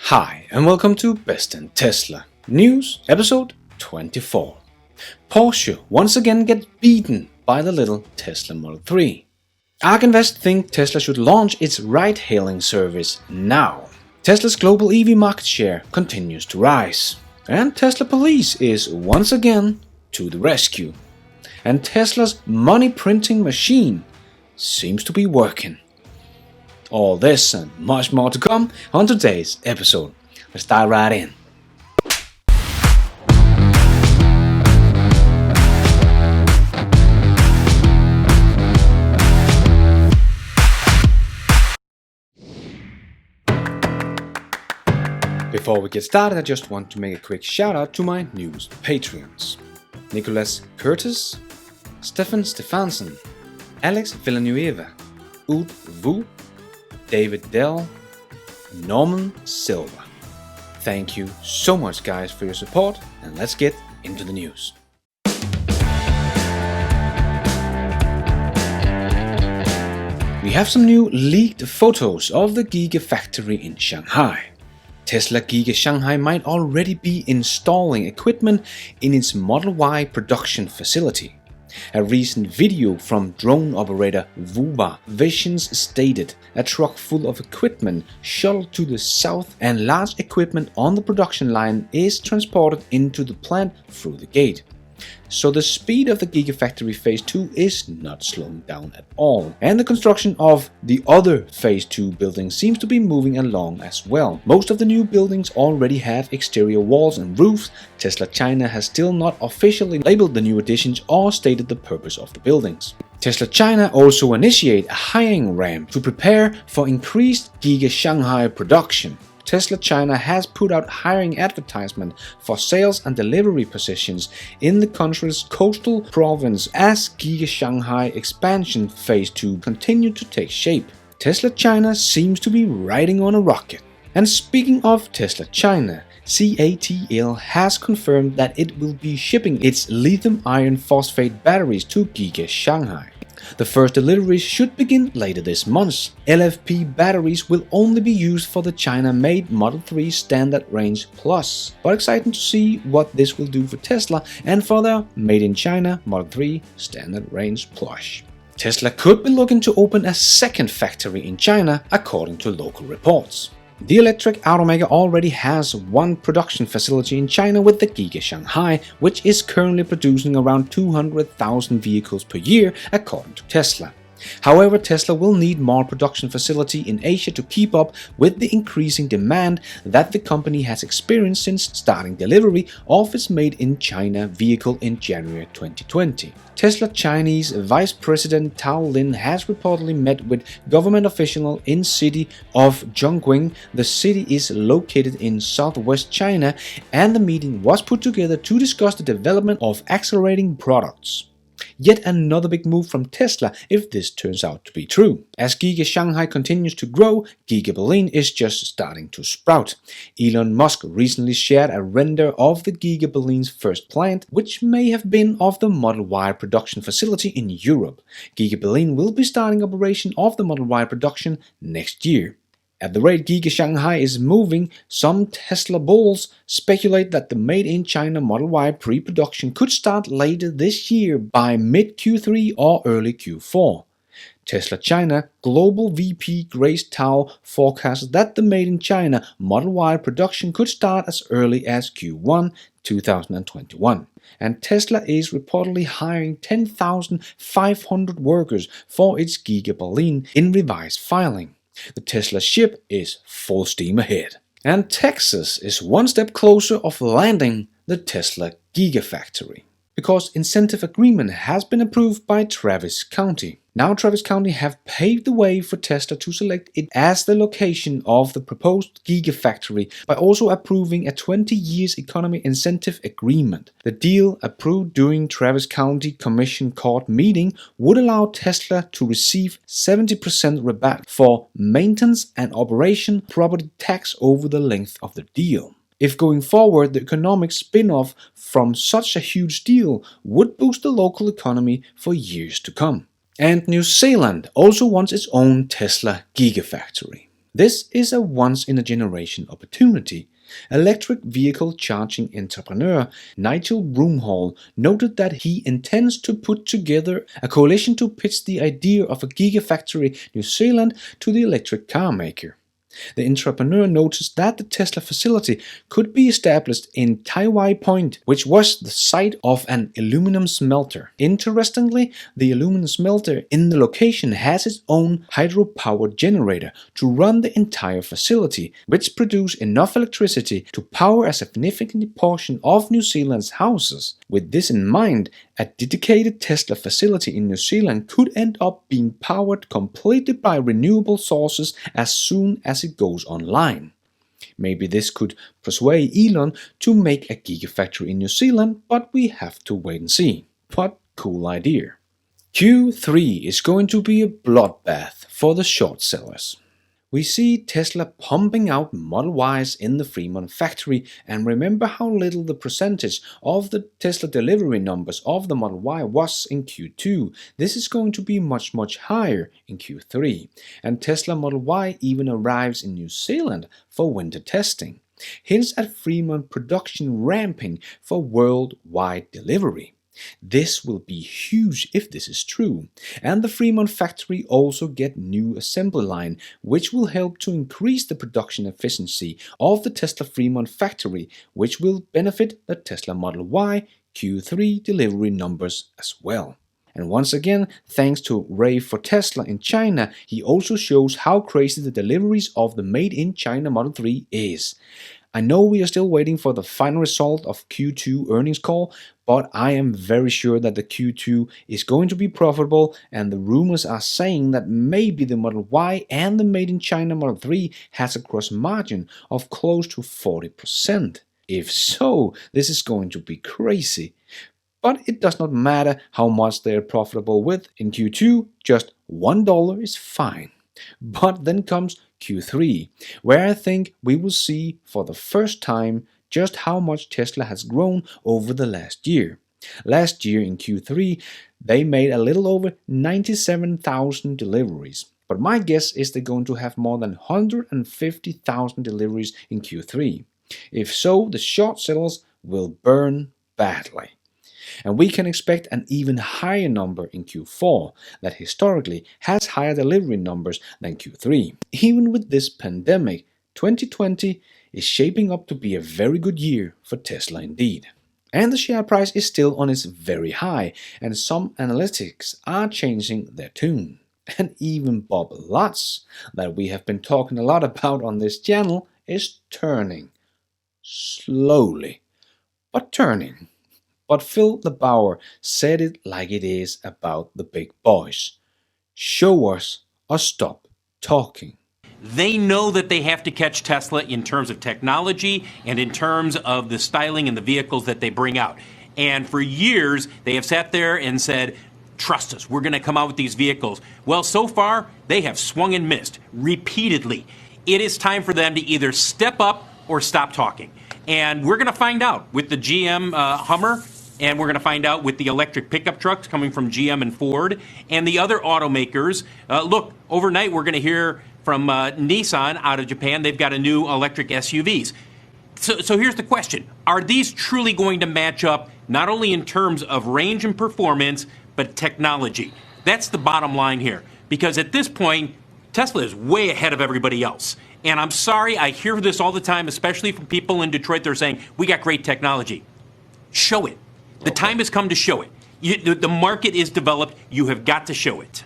Hi and welcome to Best in Tesla News episode 24. Porsche once again gets beaten by the little Tesla Model 3. Arkinvest think Tesla should launch its ride-hailing service now. Tesla's global EV market share continues to rise. And Tesla police is once again to the rescue. And Tesla's money printing machine seems to be working. All this and much more to come on today's episode. Let's dive right in. Before we get started, I just want to make a quick shout out to my newest Patreons. Nicholas Curtis, Stefan Stefansson, Alex Villanueva, Ud Vu, David Dell, Norman Silva. Thank you so much guys for your support, and let's get into the news. We have some new leaked photos of the Gigafactory in Shanghai. Tesla Giga Shanghai might already be installing equipment in its Model Y production facility. A recent video from drone operator Vuva Visions stated a truck full of equipment shuttled to the south and large equipment on the production line is transported into the plant through the gate. So the speed of the Gigafactory Phase 2 is not slowing down at all, and the construction of the other Phase 2 buildings seems to be moving along as well. Most of the new buildings already have exterior walls and roofs. Tesla China has still not officially labeled the new additions or stated the purpose of the buildings. Tesla China also initiated a hiring ramp to prepare for increased Giga Shanghai production. Tesla China has put out hiring advertisement for sales and delivery positions in the country's coastal province as Giga Shanghai expansion Phase 2 continued to take shape. Tesla China seems to be riding on a rocket. And speaking of Tesla China, CATL has confirmed that it will be shipping its lithium iron phosphate batteries to Giga Shanghai. The first deliveries should begin later this month. LFP batteries will only be used for the China-made Model 3 Standard Range Plus, but exciting to see what this will do for Tesla and for their Made in China Model 3 Standard Range Plus. Tesla could be looking to open a second factory in China, according to local reports. The electric automaker already has one production facility in China with the Giga Shanghai, which is currently producing around 200,000 vehicles per year, according to Tesla. However, Tesla will need more production facility in Asia to keep up with the increasing demand that the company has experienced since starting delivery of its Made in China vehicle in January 2020. Tesla Chinese Vice President Tao Lin has reportedly met with government officials in city of Zhongguang. The city is located in southwest China, and the meeting was put together to discuss the development of accelerating products. Yet another big move from Tesla if this turns out to be true. As Giga Shanghai continues to grow, Giga Berlin is just starting to sprout. Elon Musk recently shared a render of the Giga Berlin's first plant, which may have been of the Model Y production facility in Europe. Giga Berlin will be starting operation of the Model Y production next year. At the rate Giga Shanghai is moving, some Tesla bulls speculate that the Made in China Model Y pre-production could start later this year by mid-Q3 or early Q4. Tesla China Global VP Grace Tao forecasts that the Made in China Model Y production could start as early as Q1 2021. And Tesla is reportedly hiring 10,500 workers for its Giga Berlin in revised filing. The Tesla ship is full steam ahead. And Texas is one step closer of landing the Tesla Gigafactory, because incentive agreement has been approved by Travis County. Now Travis County have paved the way for Tesla to select it as the location of the proposed Gigafactory by also approving a 20 years economy incentive agreement. The deal, approved during Travis County Commission Court meeting, would allow Tesla to receive 70% rebate for maintenance and operation property tax over the length of the deal. If going forward, the economic spin-off from such a huge deal would boost the local economy for years to come. And New Zealand also wants its own Tesla Gigafactory. This is a once-in-a-generation opportunity. Electric vehicle charging entrepreneur Nigel Broomhall noted that he intends to put together a coalition to pitch the idea of a Gigafactory New Zealand to the electric car maker. The entrepreneur noticed that the Tesla facility could be established in Tai Wai Point, which was the site of an aluminum smelter. Interestingly, the aluminum smelter in the location has its own hydropower generator to run the entire facility, which produces enough electricity to power a significant portion of New Zealand's houses. With this in mind, a dedicated Tesla facility in New Zealand could end up being powered completely by renewable sources as soon as it goes online. Maybe this could persuade Elon to make a Gigafactory in New Zealand, but we have to wait and see. But cool idea. Q3 is going to be a bloodbath for the short sellers. We see Tesla pumping out Model Ys in the Fremont factory, and remember how little the percentage of the Tesla delivery numbers of the Model Y was in Q2. This is going to be much higher in Q3, and Tesla Model Y even arrives in New Zealand for winter testing. Hints at Fremont production ramping for worldwide delivery. This will be huge if this is true, and the Fremont factory also get new assembly line, which will help to increase the production efficiency of the Tesla Fremont factory, which will benefit the Tesla Model Y Q3 delivery numbers as well. And once again, thanks to Ray for Tesla in China, he also shows how crazy the deliveries of the made in China Model 3 is. I know we are still waiting for the final result of Q2 earnings call, but I am very sure that the Q2 is going to be profitable, and the rumors are saying that maybe the Model Y and the made in China Model 3 has a gross margin of close to 40%. If so, this is going to be crazy. But it does not matter how much they are profitable with in Q2, just $1 is fine. But then comes Q3, where I think we will see for the first time just how much Tesla has grown over the last year. Last year in Q3, they made a little over 97,000 deliveries. But my guess is they're going to have more than 150,000 deliveries in Q3. If so, the short sellers will burn badly. And we can expect an even higher number in Q4 that historically has higher delivery numbers than Q3. Even with this pandemic, 2020 is shaping up to be a very good year for Tesla indeed. And the share price is still on its very high, and some analytics are changing their tune. And even Bob Lutz, that we have been talking a lot about on this channel, is turning. Slowly, but turning. But Phil the Bauer said it like it is about the big boys. Show us or stop talking. They know that they have to catch Tesla in terms of technology and in terms of the styling and the vehicles that they bring out. And for years, they have sat there and said, trust us, we're going to come out with these vehicles. Well, so far, they have swung and missed repeatedly. It is time for them to either step up or stop talking. And we're going to find out with the GM Hummer, and we're going to find out with the electric pickup trucks coming from GM and Ford, and the other automakers. Look, overnight we're going to hear from Nissan out of Japan. They've got a new electric SUVs. So here's the question. Are these truly going to match up not only in terms of range and performance, but technology? That's the bottom line here. Because at this point, Tesla is way ahead of everybody else. And I'm sorry, I hear this all the time, especially from people in Detroit. They're saying, we got great technology. Show it. The time has come to show it. The market is developed. You have got to show it.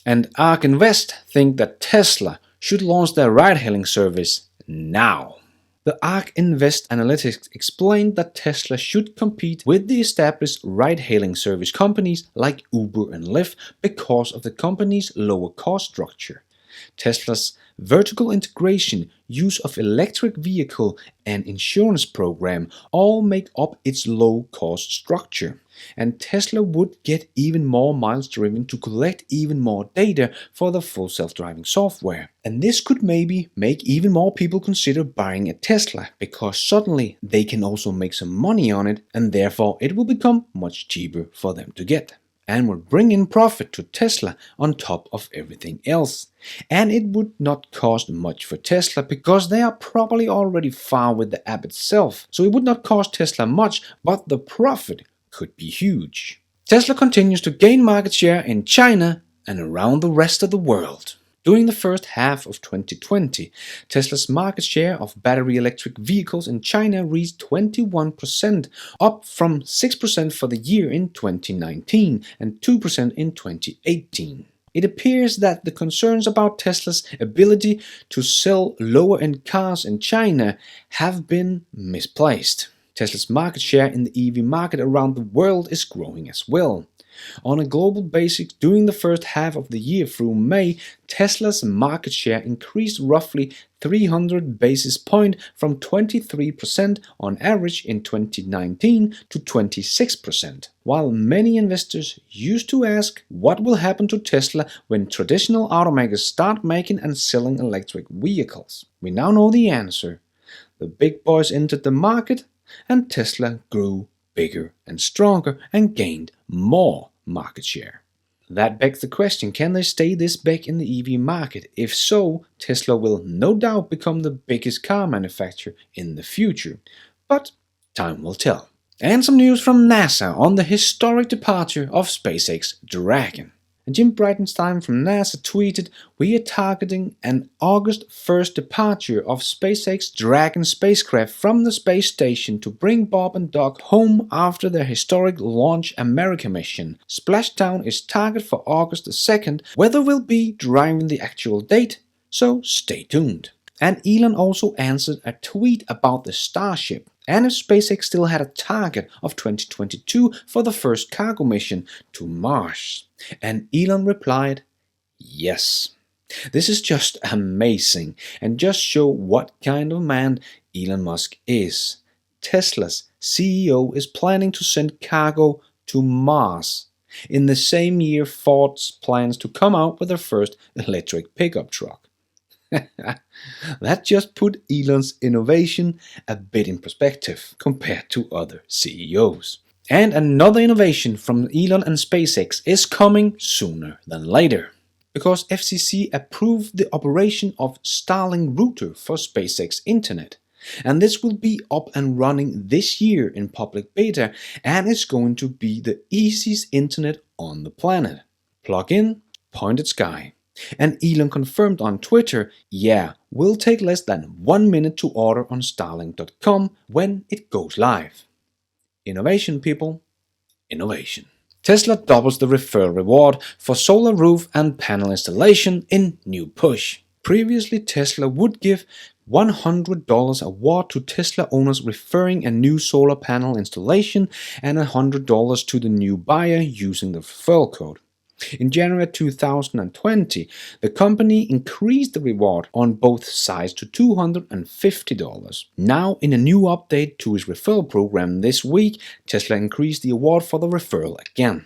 And Arkinvest think that Tesla should launch their ride-hailing service now. The Arkinvest analytics explained that Tesla should compete with the established ride-hailing service companies like Uber and Lyft because of the company's lower cost structure. Tesla's vertical integration, use of electric vehicle and insurance program all make up its low cost structure. And Tesla would get even more miles driven to collect even more data for the full self-driving software. And this could maybe make even more people consider buying a Tesla, because suddenly they can also make some money on it, and therefore it will become much cheaper for them to get. and would bring in profit to Tesla on top of everything else. And it would not cost much for Tesla because they are probably already far with the app itself. So it would not cost Tesla much, but the profit could be huge. Tesla continues to gain market share in China and around the rest of the world. During the first half of 2020, Tesla's market share of battery electric vehicles in China reached 21%, up from 6% for the year in 2019 and 2% in 2018. It appears that the concerns about Tesla's ability to sell lower-end cars in China have been misplaced. Tesla's market share in the EV market around the world is growing as well. On a global basis, during the first half of the year through May, Tesla's market share increased roughly 300 basis points from 23% on average in 2019 to 26%. While many investors used to ask what will happen to Tesla when traditional automakers start making and selling electric vehicles, we now know the answer. The big boys entered the market and Tesla grew bigger and stronger and gained more market share. That begs the question, can they stay this big in the EV market? If so, Tesla will no doubt become the biggest car manufacturer in the future. But time will tell. And some news from NASA on the historic departure of SpaceX Dragon. And Jim Bridenstine from NASA tweeted, "We are targeting an August 1st departure of SpaceX Dragon spacecraft from the space station to bring Bob and Doug home after their historic Launch America mission. Splashdown is targeted for August the 2nd. Weather will be driving the actual date, so stay tuned." And Elon also answered a tweet about the Starship, and if SpaceX still had a target of 2022 for the first cargo mission to Mars. And Elon replied, "Yes." This is just amazing and just show what kind of man Elon Musk is. Tesla's CEO is planning to send cargo to Mars. In the same year, Ford's plans to come out with their first electric pickup truck. That just put Elon's innovation a bit in perspective compared to other CEOs. And another innovation from Elon and SpaceX is coming sooner than later. Because FCC approved the operation of Starlink router for SpaceX Internet. And this will be up and running this year in public beta, and it's going to be the easiest internet on the planet. Plug in, point at sky. And Elon confirmed on Twitter, "Yeah, will take less than 1 minute to order on Starlink.com when it goes live." Innovation, people. Innovation. Tesla doubles the referral reward for solar roof and panel installation in new push. Previously, Tesla would give $100 award to Tesla owners referring a new solar panel installation and $100 to the new buyer using the referral code. In January 2020, the company increased the reward on both sides to $250. Now, in a new update to its referral program this week, Tesla increased the award for the referral again.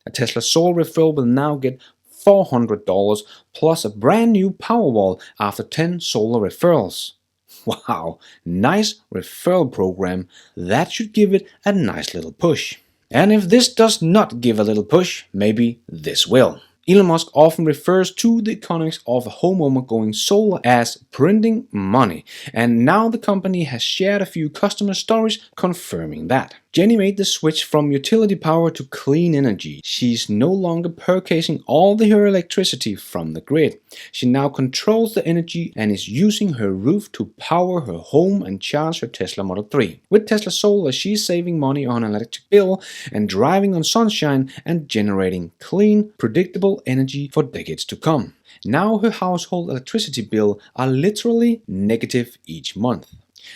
A Tesla solar referral will now get $400 plus a brand new Powerwall after 10 solar referrals. Wow, nice referral program. That should give it a nice little push. And if this does not give a little push, maybe this will. Elon Musk often refers to the economics of a homeowner going solar as printing money, and now the company has shared a few customer stories confirming that. Jenny made the switch from utility power to clean energy. She's no longer purchasing all her electricity from the grid. She now controls the energy and is using her roof to power her home and charge her Tesla Model 3. With Tesla Solar, she's saving money on an electric bill and driving on sunshine and generating clean, predictable energy for decades to come. Now her household electricity bill are literally negative each month.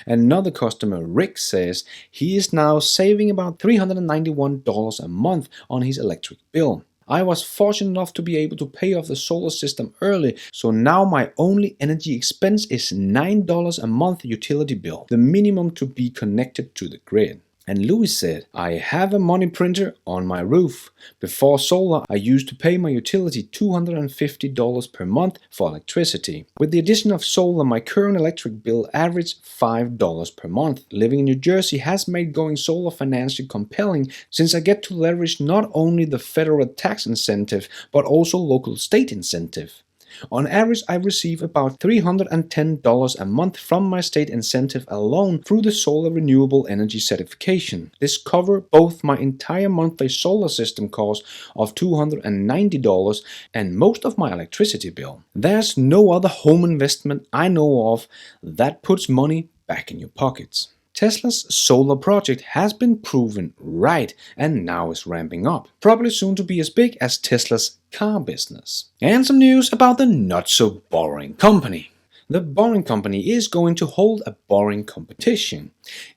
Another customer, Rick, says he is now saving about $391 a month on his electric bill. "I was fortunate enough to be able to pay off the solar system early, so now my only energy expense is $9 a month utility bill, the minimum to be connected to the grid." And Louis said, I have a money printer on my roof. Before solar, I used to pay my utility $250 per month for electricity. With the addition of solar, my current electric bill averaged $5 per month. Living in New Jersey has made going solar financially compelling since I get to leverage not only the federal tax incentive, but also local state incentive. On average, I receive about $310 a month from my state incentive alone through the solar renewable energy certification. This covers both my entire monthly solar system cost of $290 and most of my electricity bill. There's no other home investment I know of that puts money back in your pockets. Tesla's solar project has been proven right and now is ramping up, probably soon to be as big as Tesla's car business. And some news about the not-so-boring company. The Boring Company is going to hold a boring competition.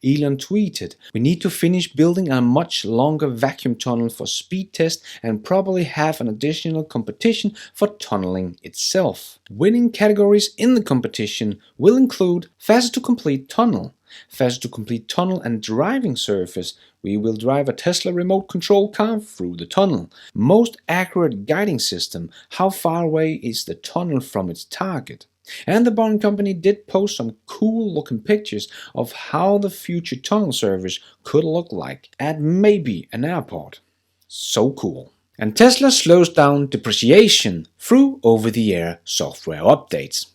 Elon tweeted, "We need to finish building a much longer vacuum tunnel for speed test and probably have an additional competition for tunneling itself. Winning categories in the competition will include faster to complete tunnel, faster to complete tunnel and driving surface. We will drive a Tesla remote control car through the tunnel. Most accurate guiding system. How far away is the tunnel from its target?" And the Boring Company did post some cool looking pictures of how the future tunnel service could look like at maybe an airport. So cool. And Tesla slows down depreciation through over-the-air software updates.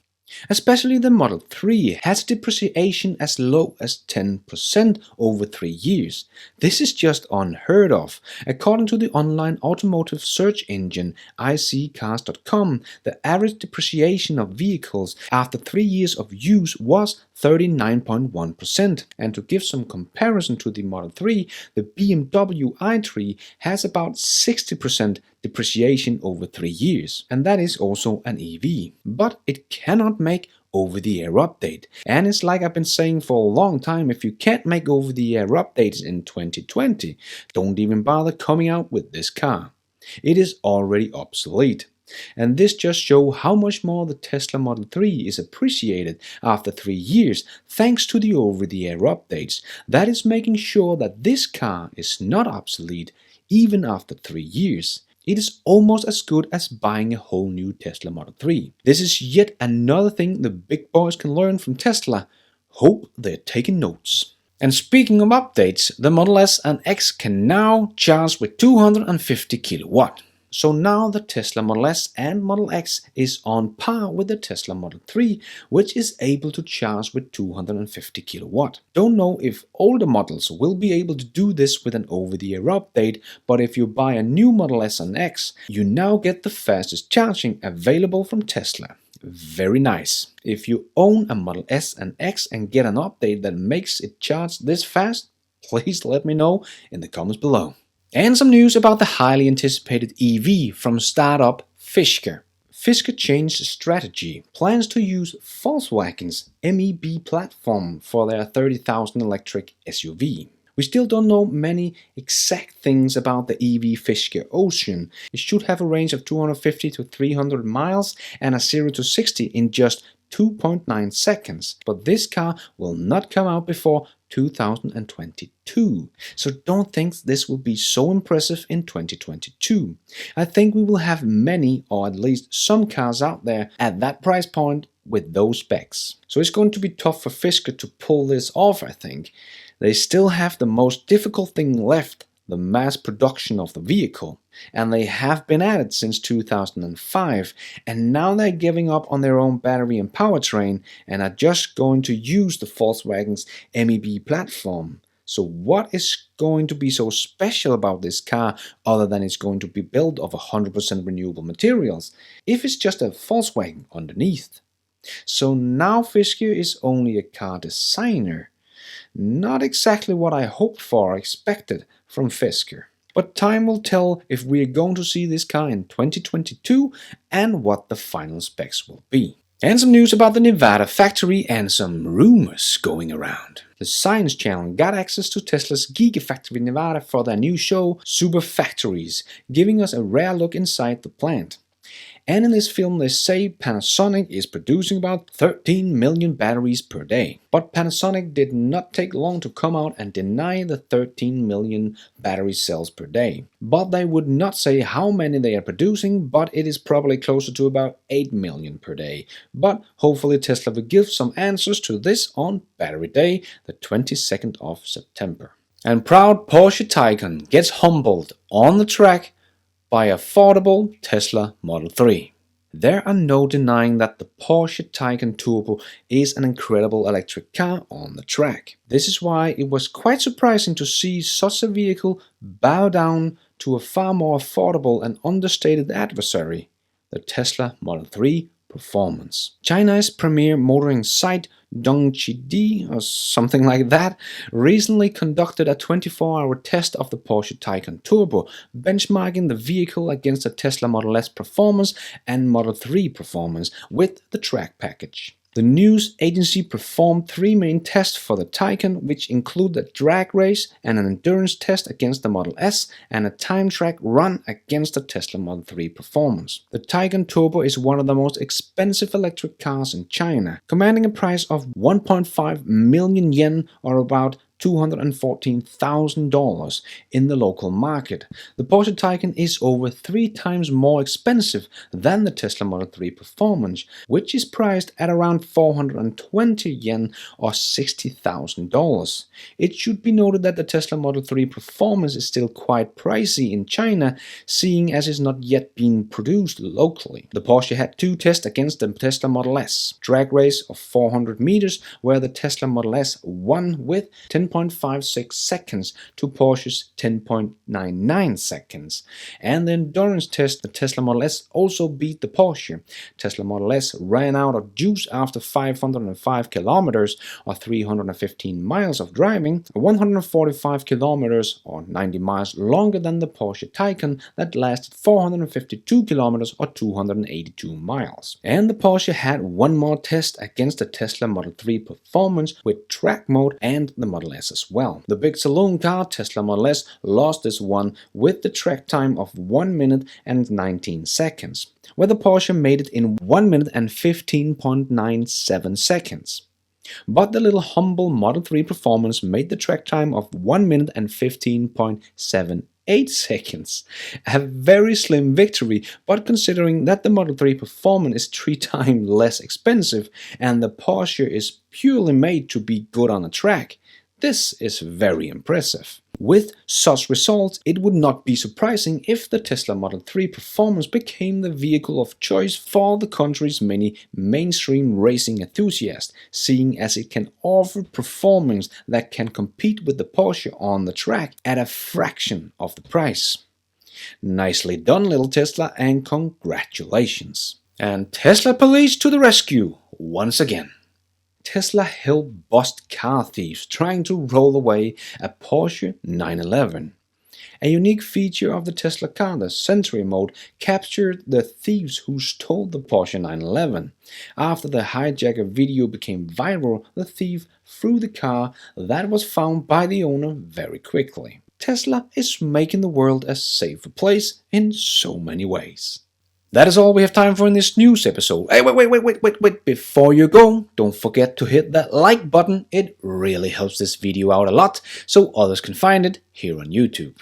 Especially the Model 3 has depreciation as low as 10% over 3 years. This is just unheard of. According to the online automotive search engine iSeeCars.com, the average depreciation of vehicles after 3 years of use was 39.1%. And to give some comparison to the Model 3, the BMW i3 has about 60% depreciation over 3 years, and that is also an EV. But it cannot make over-the-air update. And it's like I've been saying for a long time, if you can't make over-the-air updates in 2020, don't even bother coming out with this car. It is already obsolete. And this just shows how much more the Tesla Model 3 is appreciated after 3 years thanks to the over-the-air updates. That is making sure that this car is not obsolete even after 3 years. It is almost as good as buying a whole new Tesla Model 3. This is yet another thing the big boys can learn from Tesla. Hope they're taking notes. And speaking of updates, the Model S and X can now charge with 250 kilowatt. So now the Tesla Model S and Model X is on par with the Tesla Model 3, which is able to charge with 250 kilowatt. Don't know if older models will be able to do this with an over-the-air update, but if you buy a new Model S and X, you now get the fastest charging available from Tesla. Very nice. If you own a Model S and X and get an update that makes it charge this fast, please let me know in the comments below. And some news about the highly anticipated EV from startup Fisker. Fisker changed strategy, plans to use Volkswagen's MEB platform for their 30,000 electric SUV. We still don't know many exact things about the EV Fisker Ocean. It should have a range of 250 to 300 miles and a 0 to 60 in just 2.9 seconds. But this car will not come out before 2022. So don't think this will be so impressive in 2022. I think we will have many, or at least some cars out there at that price point with those specs. So it's going to be tough for Fisker to pull this off, I think. They still have the most difficult thing left, the mass production of the vehicle. And they have been at it since 2005, and now they're giving up on their own battery and powertrain and are just going to use the Volkswagen's MEB platform. So what is going to be so special about this car other than it's going to be built of 100% renewable materials, if it's just a Volkswagen underneath? So now Fisker is only a car designer. Not exactly what I hoped for or expected from Fisker. But time will tell if we are going to see this car in 2022 and what the final specs will be. And some news about the Nevada factory and some rumors going around. The Science Channel got access to Tesla's Gigafactory Nevada for their new show, Super Factories, giving us a rare look inside the plant. And in this film they say Panasonic is producing about 13 million batteries per day. But Panasonic did not take long to come out and deny the 13 million battery cells per day. But they would not say how many they are producing, but it is probably closer to about 8 million per day. But hopefully Tesla will give some answers to this on Battery Day, the 22nd of September. And proud Porsche Taycan gets humbled on the track by affordable Tesla Model 3. There are no denying that the Porsche Taycan Turbo is an incredible electric car on the track. This is why it was quite surprising to see such a vehicle bow down to a far more affordable and understated adversary, the Tesla Model 3 Performance. China's premier motoring site Dongqidi, or something like that, recently conducted a 24-hour test of the Porsche Taycan Turbo, benchmarking the vehicle against the Tesla Model S performance and Model 3 performance with the track package. The news agency performed 3 main tests for the Taycan, which include a drag race and an endurance test against the Model S and a time track run against the Tesla Model 3 Performance. The Taycan Turbo is one of the most expensive electric cars in China, commanding a price of 1.5 million yen, or about $214,000 in the local market. The Porsche Taycan is over 3 times more expensive than the Tesla Model 3 Performance, which is priced at around 420 yen or $60,000. It should be noted that the Tesla Model 3 Performance is still quite pricey in China, seeing as it's not yet being produced locally. The Porsche had 2 tests against the Tesla Model S, drag race of 400 meters, where the Tesla Model S won with 10.56 seconds to Porsche's 10.99 seconds. And the endurance test, the Tesla Model S also beat the Porsche. Tesla Model S ran out of juice after 505 kilometers or 315 miles of driving, 145 kilometers or 90 miles longer than the Porsche Taycan that lasted 452 kilometers or 282 miles. And the Porsche had 1 more test against the Tesla Model 3 Performance with track mode and the Model S as well. The big saloon car Tesla Model S lost this one with the track time of 1 minute and 19 seconds, where the Porsche made it in 1 minute and 15.97 seconds. But the little humble Model 3 Performance made the track time of 1 minute and 15.78 seconds. A very slim victory, but considering that the Model 3 Performance is 3 times less expensive and the Porsche is purely made to be good on a track, this is very impressive. With such results, it would not be surprising if the Tesla Model 3 Performance became the vehicle of choice for the country's many mainstream racing enthusiasts, seeing as it can offer performance that can compete with the Porsche on the track at a fraction of the price. Nicely done, little Tesla, and congratulations. And Tesla police to the rescue once again. Tesla helped bust car thieves trying to roll away a Porsche 911. A unique feature of the Tesla car, the Sentry mode, captured the thieves who stole the Porsche 911. After the hijacker video became viral, the thief threw the car that was found by the owner very quickly. Tesla is making the world a safer place in so many ways. That is all we have time for in this news episode. Hey, wait. Before you go, don't forget to hit that like button. It really helps this video out a lot, so others can find it here on YouTube.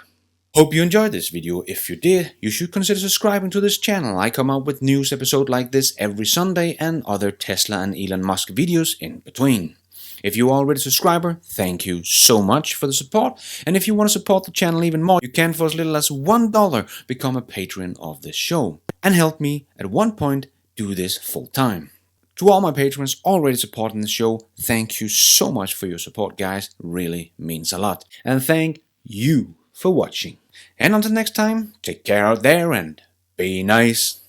Hope you enjoyed this video. If you did, you should consider subscribing to this channel. I come out with news episodes like this every Sunday and other Tesla and Elon Musk videos in between. If you are already a subscriber, thank you so much for the support. And if you want to support the channel even more, you can for as little as $1 become a patron of this show and help me at one point do this full time. To all my patrons already supporting the show, thank you so much for your support, guys. Really means a lot. And thank you for watching. And until next time, take care out there and be nice.